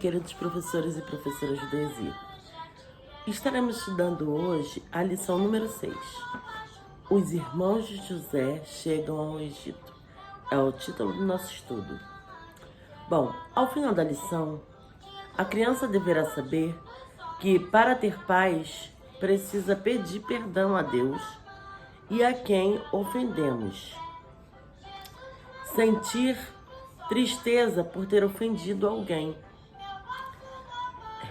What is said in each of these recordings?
queridos professores e professoras do ESI. Estaremos estudando hoje a lição número 6. Os irmãos de José chegam ao Egito. É o título do nosso estudo. Bom, ao final da lição, a criança deverá saber que para ter paz, precisa pedir perdão a Deus e a quem ofendemos. Sentir tristeza por ter ofendido alguém.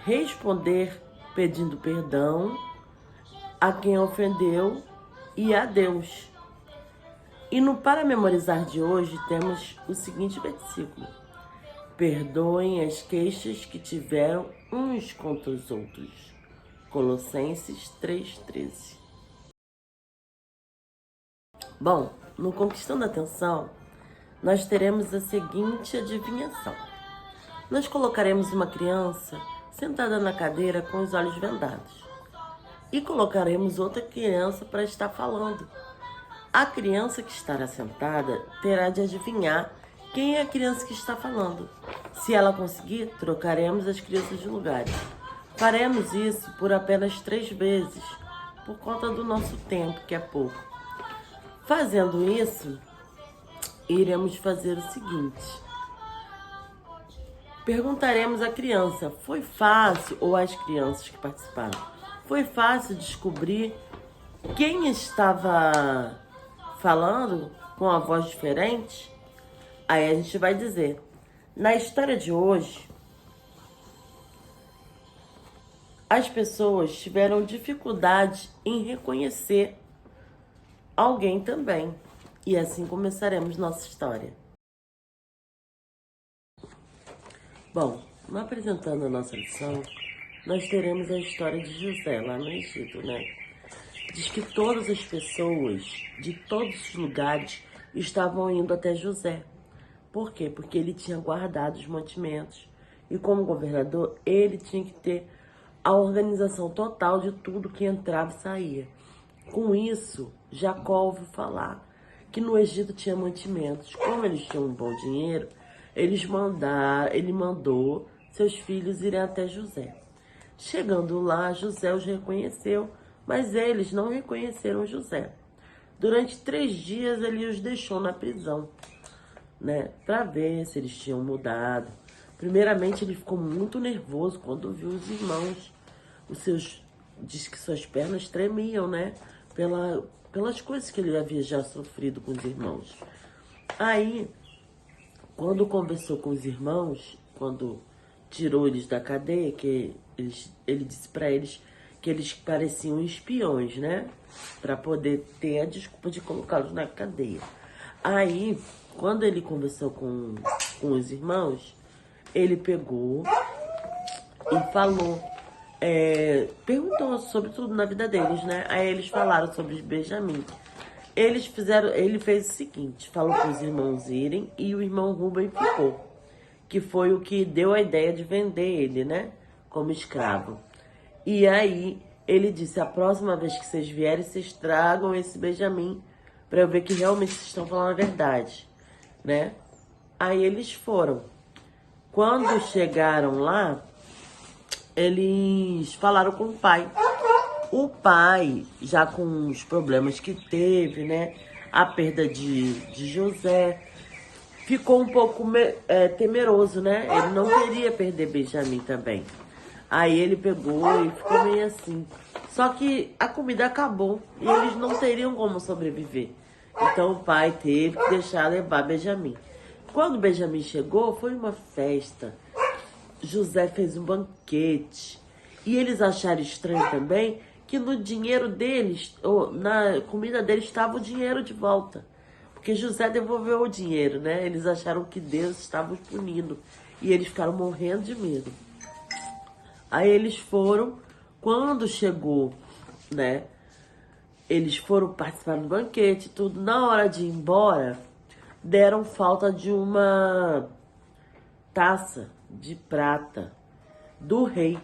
Responder pedindo perdão a quem ofendeu e a Deus. E no Para Memorizar de hoje temos o seguinte versículo: perdoem as queixas que tiveram uns contra os outros. Colossenses 3,13. Bom, no Conquistando a Atenção, nós teremos a seguinte adivinhação. Nós colocaremos uma criança sentada na cadeira com os olhos vendados e colocaremos outra criança para estar falando. A criança que estará sentada terá de adivinhar quem é a criança que está falando. Se ela conseguir, trocaremos as crianças de lugares. Faremos isso por apenas 3 vezes, por conta do nosso tempo, que é pouco. Fazendo isso, iremos fazer o seguinte. Perguntaremos à criança, foi fácil, ou às crianças que participaram, foi fácil descobrir quem estava falando com a voz diferente? Aí a gente vai dizer, na história de hoje, as pessoas tiveram dificuldade em reconhecer alguém também. E assim começaremos nossa história. Bom, apresentando a nossa lição, nós teremos a história de José lá no Egito, né? Diz que todas as pessoas de todos os lugares estavam indo até José. Por quê? Porque ele tinha guardado os mantimentos. E como governador, ele tinha que ter a organização total de tudo que entrava e saía. Com isso, Jacó ouviu falar que no Egito tinha mantimentos. Como eles tinham um bom dinheiro, ele mandou seus filhos irem até José. Chegando lá, José os reconheceu, mas eles não reconheceram José. Durante 3 dias ele os deixou na prisão, né, para ver se eles tinham mudado. Primeiramente ele ficou muito nervoso quando viu os irmãos. Diz que suas pernas tremiam, né, pelas coisas que ele havia já sofrido com os irmãos. Aí, quando conversou com os irmãos, quando tirou eles da cadeia, que ele disse para eles que eles pareciam espiões, né? Para poder ter a desculpa de colocá-los na cadeia. Aí, quando ele conversou com os irmãos, ele pegou e falou, perguntou sobre tudo na vida deles, né? Aí eles falaram sobre Benjamim. Ele fez o seguinte, falou para os irmãos irem e o irmão Rubem ficou, que foi o que deu a ideia de vender ele, né, como escravo. E aí ele disse, a próxima vez que vocês vierem, vocês tragam esse Benjamim para eu ver que realmente vocês estão falando a verdade, né? Aí eles foram. Quando chegaram lá, eles falaram com o pai. O pai, já com os problemas que teve, né, a perda de José, ficou um pouco temeroso, né? Ele não queria perder Benjamim também. Aí ele pegou e ficou meio assim. Só que a comida acabou e eles não teriam como sobreviver. Então o pai teve que deixar levar Benjamim. Quando Benjamim chegou, foi uma festa. José fez um banquete. E eles acharam estranho também que no dinheiro deles, ou na comida deles, estava o dinheiro de volta. Porque José devolveu o dinheiro, né? Eles acharam que Deus estava os punindo. E eles ficaram morrendo de medo. Aí eles foram, quando chegou, né? Eles foram participar do banquete, tudo. Na hora de ir embora, deram falta de uma taça de prata do rei.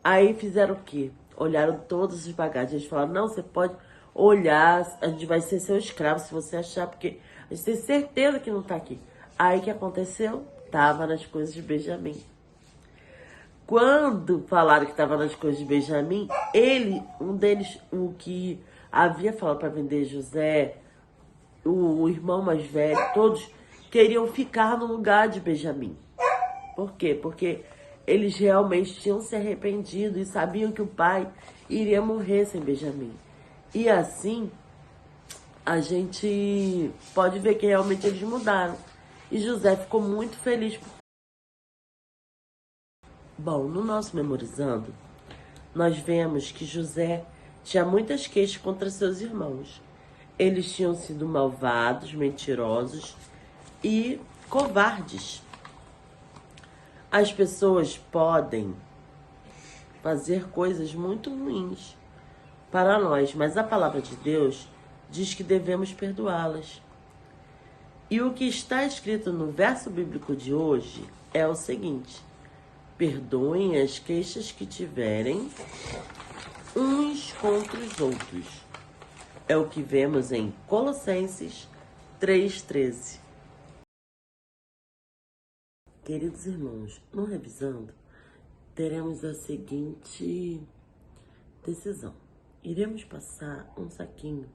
Aí fizeram o quê? Olharam todas as bagagens. Eles falaram, não, você pode olhar, a gente vai ser seu escravo se você achar, porque a gente tem certeza que não tá aqui. Aí o que aconteceu? Tava nas coisas de Benjamim. Quando falaram que estava nas coisas de Benjamim, um deles, o que havia falado para vender José, o irmão mais velho, todos queriam ficar no lugar de Benjamim. Por quê? Porque eles realmente tinham se arrependido e sabiam que o pai iria morrer sem Benjamim. E assim, a gente pode ver que realmente eles mudaram. E José ficou muito feliz. Bom, no nosso Memorizando, nós vemos que José tinha muitas queixas contra seus irmãos. Eles tinham sido malvados, mentirosos e covardes. As pessoas podem fazer coisas muito ruins para nós, mas a palavra de Deus diz que devemos perdoá-las. E o que está escrito no verso bíblico de hoje é o seguinte: perdoem as queixas que tiverem uns contra os outros. É o que vemos em Colossenses 3,13. Queridos irmãos, no Revisando, teremos a seguinte decisão. Iremos passar um saquinho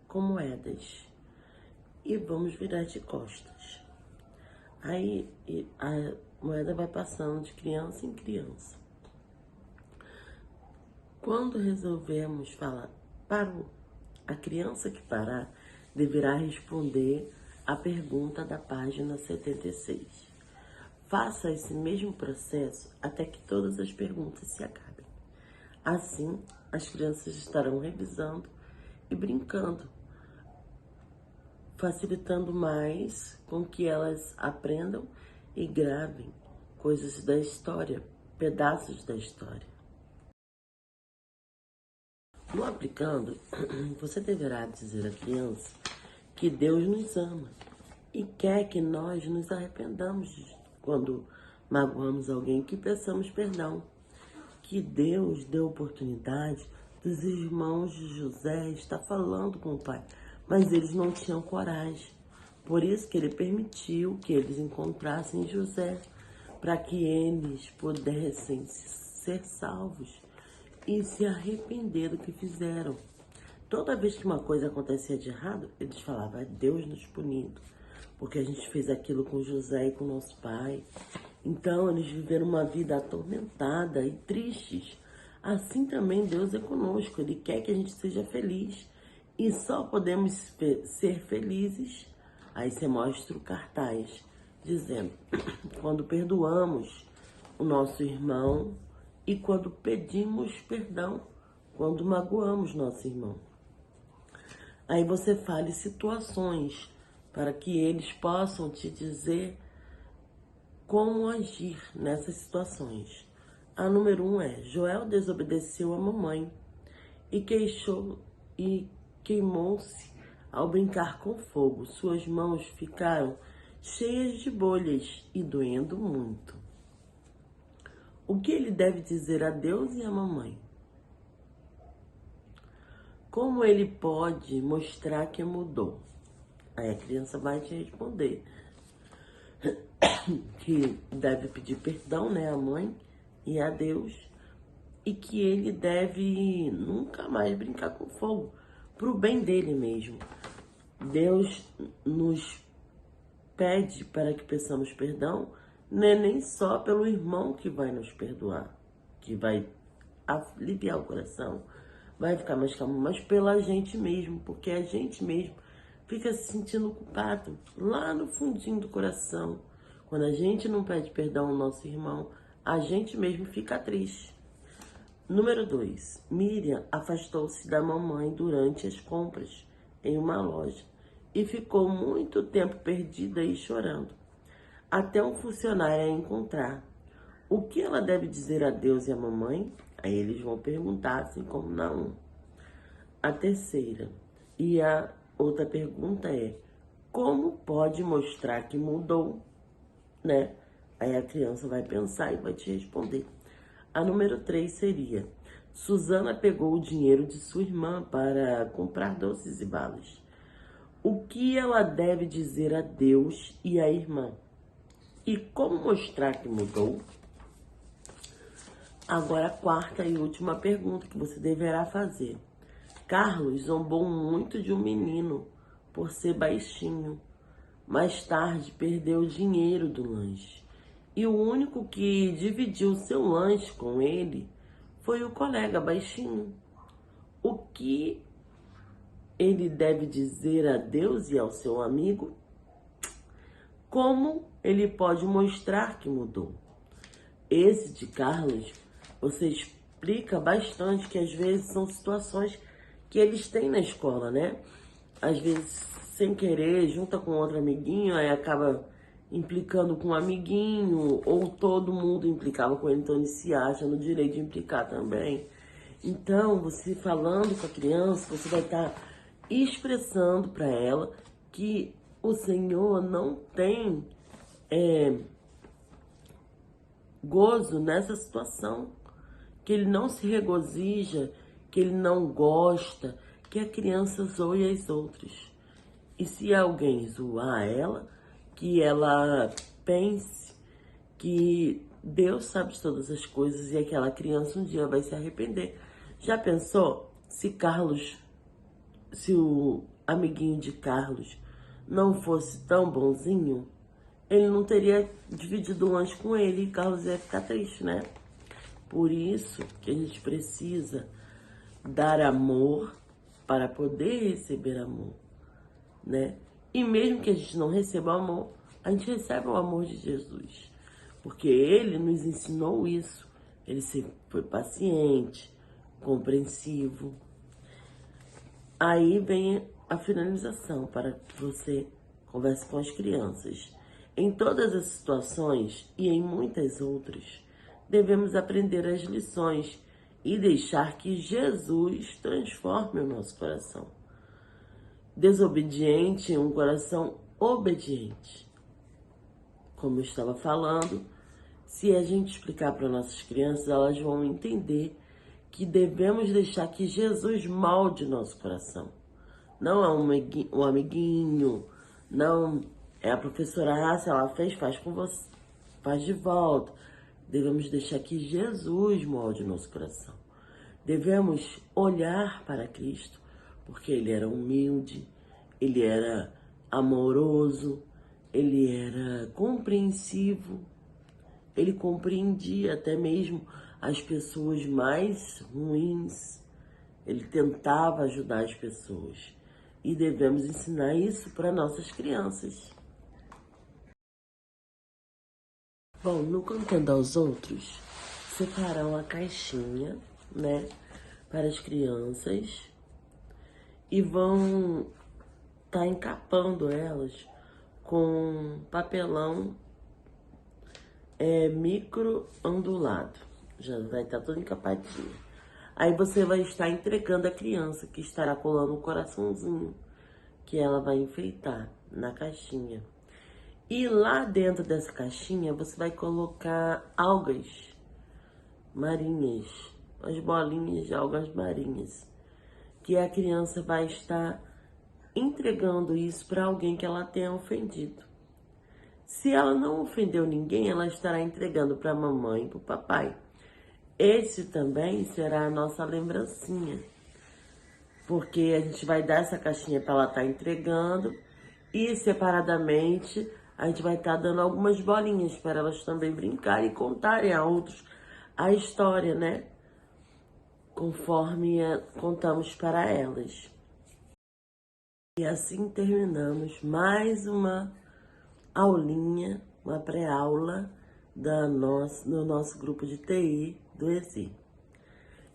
com moedas e vamos virar de costas. Aí a moeda vai passando de criança em criança. Quando resolvemos falar parou, a criança que parar deverá responder a pergunta da página 76. Faça esse mesmo processo até que todas as perguntas se acabem. Assim, as crianças estarão revisando e brincando, facilitando mais com que elas aprendam e gravem coisas da história, pedaços da história. No aplicando, você deverá dizer à criança que Deus nos ama e quer que nós nos arrependamos quando magoamos alguém, que peçamos perdão. Que Deus deu oportunidade dos irmãos de José estar falando com o pai, mas eles não tinham coragem. Por isso que ele permitiu que eles encontrassem José, para que eles pudessem ser salvos e se arrepender do que fizeram. Toda vez que uma coisa acontecia de errado, eles falavam: é Deus nos punindo, porque a gente fez aquilo com José e com nosso pai. Então, eles viveram uma vida atormentada e tristes. Assim também Deus é conosco. Ele quer que a gente seja feliz. E só podemos ser felizes. Aí você mostra o cartaz, dizendo: quando perdoamos o nosso irmão e quando pedimos perdão, quando magoamos nosso irmão. Aí você fale situações para que eles possam te dizer como agir nessas situações. A número 1 é: Joel desobedeceu a mamãe e queimou-se ao brincar com fogo. Suas mãos ficaram cheias de bolhas e doendo muito. O que ele deve dizer a Deus e à mamãe? Como ele pode mostrar que mudou? Aí a criança vai te responder que deve pedir perdão, né, à mãe e a Deus, e que ele deve nunca mais brincar com fogo, pro bem dele mesmo. Deus nos pede para que peçamos perdão, não é nem só pelo irmão que vai nos perdoar, que vai aliviar o coração, vai ficar mais calmo, mas pela gente mesmo, porque a gente mesmo fica se sentindo culpado lá no fundinho do coração. Quando a gente não pede perdão ao nosso irmão, a gente mesmo fica triste. Número 2. Miriam afastou-se da mamãe durante as compras em uma loja e ficou muito tempo perdida e chorando, até um funcionário a encontrar. O que ela deve dizer a Deus e à mamãe? Aí eles vão perguntar, assim como Naum. A terceira e a outra pergunta é: como pode mostrar que mudou, né? Aí a criança vai pensar e vai te responder. A número 3 seria: Susana pegou o dinheiro de sua irmã para comprar doces e balas. O que ela deve dizer a Deus e à irmã? E como mostrar que mudou? Agora, a quarta e última pergunta que você deverá fazer. Carlos zombou muito de um menino por ser baixinho. Mais tarde, perdeu o dinheiro do lanche. E o único que dividiu seu lanche com ele foi o colega baixinho. O que ele deve dizer a Deus e ao seu amigo? Como ele pode mostrar que mudou? Esse de Carlos, você explica bastante que às vezes são situações que eles têm na escola, né? Às vezes, sem querer, junta com outro amiguinho, aí acaba implicando com um amiguinho, ou todo mundo implicava com ele, então ele se acha no direito de implicar também. Então, você falando com a criança, você vai estar expressando para ela que o Senhor não tem gozo nessa situação, que ele não se regozija, que ele não gosta, que a criança zoe as outras. E se alguém zoar ela, que ela pense que Deus sabe de todas as coisas e aquela criança um dia vai se arrepender. Já pensou se o amiguinho de Carlos não fosse tão bonzinho, ele não teria dividido o lanche com ele e Carlos ia ficar triste, né? Por isso que a gente precisa dar amor para poder receber amor, né? E mesmo que a gente não receba amor, a gente recebe o amor de Jesus. Porque ele nos ensinou isso. Ele sempre foi paciente, compreensivo. Aí vem a finalização para que você converse com as crianças. Em todas as situações e em muitas outras, devemos aprender as lições e deixar que Jesus transforme o nosso coração. Desobediente em um coração obediente. Como eu estava falando, se a gente explicar para nossas crianças, elas vão entender que devemos deixar que Jesus molde nosso coração. Não é um amiguinho, não é a professora, se ela fez, faz com você, faz de volta. Devemos deixar que Jesus molde nosso coração. Devemos olhar para Cristo, porque ele era humilde, ele era amoroso, ele era compreensivo, ele compreendia até mesmo as pessoas mais ruins, ele tentava ajudar as pessoas. E devemos ensinar isso para nossas crianças. Bom, no Contando aos Outros, separar uma caixinha, né, para as crianças e vão estar encapando elas com papelão micro ondulado. Já vai estar tudo encapadinho. Aí você vai estar entregando a criança, que estará colando um coraçãozinho que ela vai enfeitar na caixinha. E lá dentro dessa caixinha você vai colocar algas marinhas, as bolinhas de algas marinhas, que a criança vai estar entregando isso para alguém que ela tenha ofendido. Se ela não ofendeu ninguém, ela estará entregando para a mamãe e para o papai. Esse também será a nossa lembrancinha, porque a gente vai dar essa caixinha para ela estar entregando e separadamente a gente vai estar dando algumas bolinhas para elas também brincarem e contarem a outros a história, né? Conforme contamos para elas. E assim terminamos mais uma aulinha, uma pré-aula do nosso grupo de TI do ESI.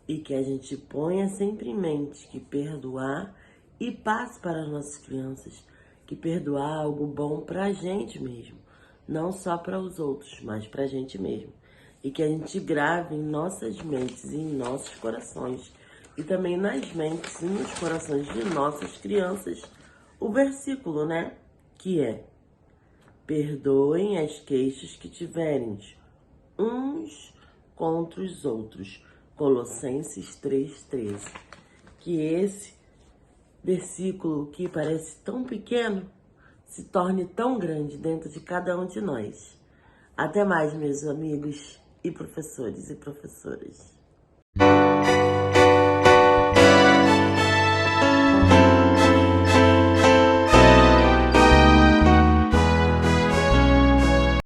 E que a gente ponha sempre em mente que perdoar e passe para as nossas crianças que perdoar é algo bom para a gente mesmo, não só para os outros, mas para a gente mesmo. E que a gente grave em nossas mentes e em nossos corações, e também nas mentes e nos corações de nossas crianças, o versículo, né? Que é: perdoem as queixas que tiverem uns contra os outros. Colossenses 3:13. Que esse versículo que parece tão pequeno se torne tão grande dentro de cada um de nós. Até mais, meus amigos. e professores e professoras.